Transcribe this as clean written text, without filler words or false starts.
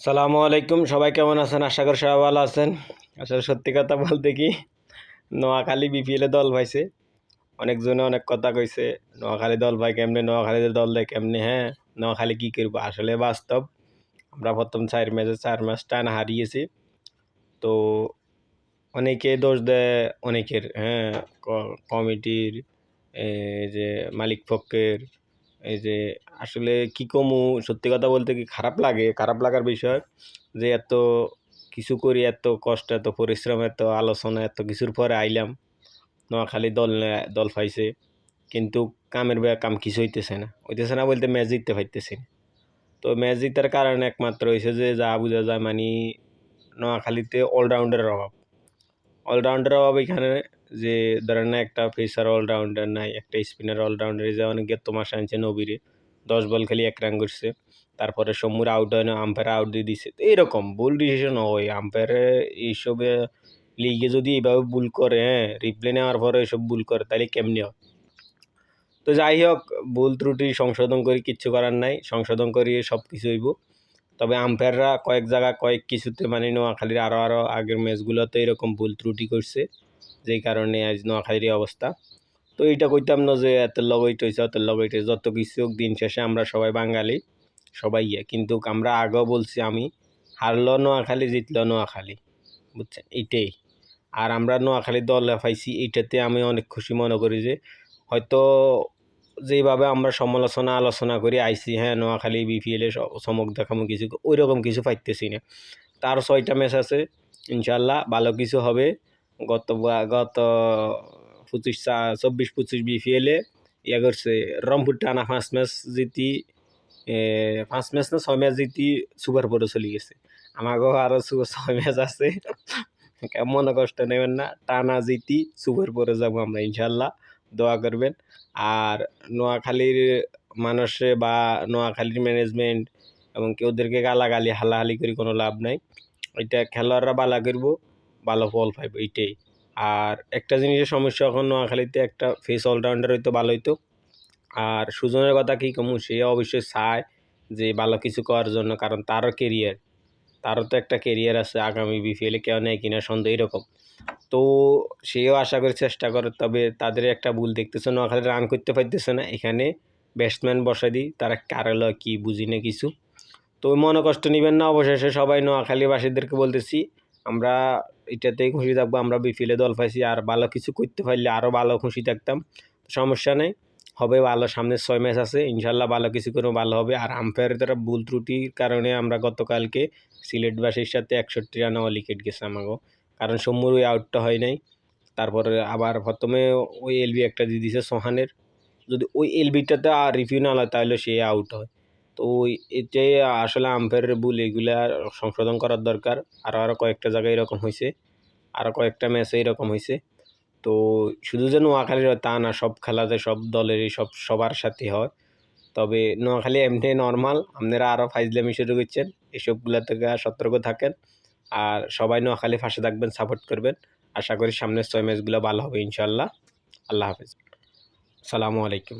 সালামু আলাইকুম, সবাই কেমন আছেন? আশা করি সবাই ভালো আছেন। আসলে সত্যি কথা বলতে কি, নোয়াখালী বিপিএলে দল পাইছে। অনেকজনে অনেক কথা কইছে, নোয়াখালী দল পায় কেমনে, নোয়াখালীতে দল দেয় কেমনে। হ্যাঁ, নোয়াখালী কি করবো, আসলে বাস্তব আমরা প্রথম 4 ম্যাচে 4 ম্যাচ টানা হারিয়েছি। তো অনেকে দোষ দেয় অনেকের, হ্যাঁ, কমিটির, এই যে মালিক পক্ষের, এই যে আসলে কি কমু, সত্যি কথা বলতে কি খারাপ লাগে, খারাপ লাগার বিষয় যে এত কিছু করি, এত কষ্ট, এত পরিশ্রম, এত আলোচনা, এত কিছুর পরে আইলাম, নোয়াখালী দল পাইছে, কিন্তু কাম কিছু হইতেছে না বলতে ম্যাচ জিততে পারতেছি না। তো ম্যাচ জিতার কারণ একমাত্র হয়েছে যে যা বোঝা যায়, মানে নোয়াখালীতে অলরাউন্ডারের অভাব। অলরাউন্ডারের অভাব এখানে, যে ধরেন না, একটা পেসার অলরাউন্ডার নাই, একটা স্পিনার অলরাউন্ডার, যে অনেকে তোমার আনছে নবীরে 10 বল খেলি 1 রান করছে, তারপরে সম্মুর আউট হয় না, আম্পায়ার আউট দিয়ে দিছে। তো এরকম ভুল ডিসিশন হয় আম্পায়ারে এইসবে, লিগে যদি এইভাবে ভুল করে, হ্যাঁ, রিপ্লে নেওয়ার পরে এসব ভুল করে, তাহলে কেমনি হয়? তো যাই হোক, ভুল ত্রুটি সংশোধন করি, কিচ্ছু করার নাই, সংশোধন করি সব কিছু হইব। তবে আম্পায়াররা কয়েক জায়গা কয়েক কিছুতে, মানে নোয়াখালীর আরও আগের ম্যাচগুলোতে এরকম ভুল ত্রুটি করছে, যেই কারণে আজ নোয়াখালীর এই অবস্থা। তো এইটা কইতাম না যে এত লগইট হয়েছে, অত লগইট হয়েছে, যত কিছু হোক, দিন শেষে আমরা সবাই বাঙালি, সবাই কিন্তু আমরা আগেও বলছি, আমি হারলো নোয়াখালী, জিতলো নোয়াখালী, বুঝছেন, এইটাই। আর আমরা নোয়াখালী দলে পাইছি, এইটাতে আমি অনেক খুশি মনে করি। যে হয়তো যেইভাবে আমরা আলোচনা করি আইসি, হ্যাঁ, নোয়াখালী বিপিএলে চমক দেখামো কিছু, ওই রকম কিছু পাইতেছি না। তার 6টা ম্যাচ আছে, ইনশাল্লাহ ভালো কিছু হবে। গত 24-25 বিপিএলে ইয়া করছে, রংপুর টানা 5 ম্যাচ জিতি, 5 ম্যাচ না 6 ম্যাচ জিতি সুপার ফোরে চলে গেছে। আমাকেও আরও 6 ম্যাচ আছে, মনে কষ্ট নেবেন না, টানা জিতি সুপার ফোরে যাবো আমরা ইনশাল্লাহ, দোয়া করবেন। আর নোয়াখালীর মানুষে বা নোয়াখালীর ম্যানেজমেন্ট এবং কি ওদেরকে গালাগালি হালাহালি করে কোনো লাভ নাই। এটা খেলোয়াড়রা ভালো করব, ভালো ফল পাইব, এইটাই। আর একটা জিনিসের সমস্যা, এখন নোয়াখালীতে একটা ফেস অলরাউন্ডার হইতো ভালো হইতো। আর সুজনের কথা কি কমু, সে অবশ্যই চায় যে ভালো কিছু করার জন্য, কারণ তারও কেরিয়ার, তারও তো একটা কেরিয়ার আছে, আগামী বিপিএলে কেউ নেয় কিনা সন্দেহ এরকম। তো সেও আশা করে চেষ্টা করে, তবে তাদের একটা ভুল দেখতেছে, নোয়াখালী রান করতে পারতেছে না, এখানে ব্যাটসম্যান বসাই দিই, তারা কারেল কি বুঝি না কিছু। তো মনে কষ্ট নেবেন না, অবশেষে সবাই নোয়াখালীবাসীদেরকে বলতেছি, আমরা এটাতেই খুশি থাকবো, আমরা বিপিএলে দল পাইছি, আর ভালো কিছু করতে পারলে আরও ভালো খুশি থাকতাম। সমস্যা নেই, হবে ভালো, সামনে 6 ম্যাচ আছে, ইনশাল্লাহ ভালো কিছু করে ভালো হবে। আর আম্পায়ারের দ্বারা ভুল ত্রুটির কারণে আমরা গতকালকে সিলেটবাসীর সাথে 61 রানে উইকেট গেছে আমাকেও, কারণ সম্মুর ওই আউটটা হয় নাই। তারপরে আবার প্রথমে ওই এলবি একটা দিয়ে দিছে সোহানের, যদি ওই এলবিটাতে আর রিভিউ না হয় তাহলে সে আউট হয়। তো এটাই আসলে আম্পায়ারের ভুল, এগুলা সংশোধন করার দরকার। আরও কয়েকটা জায়গায় এরকম হয়েছে, আরও কয়েকটা ম্যাচে এরকম হয়েছে। তো শুধু যে নোয়াখালীর হয় তা না, সব খেলাতে সব দলেরই সবার সাথে হয়। তবে নোয়াখালী এমনি নর্মাল, আপনারা আরও ফাইজলামি শুরু করছেন, এসবগুলো থেকে সতর্ক থাকেন। আর সবাই নোয়াখালী পাশে থাকবেন, সাপোর্ট করবেন। আশা করি সামনের 6 ম্যাচগুলো ভালো হবে ইনশাল্লাহ। আল্লাহ হাফেজ, সালামু আলাইকুম।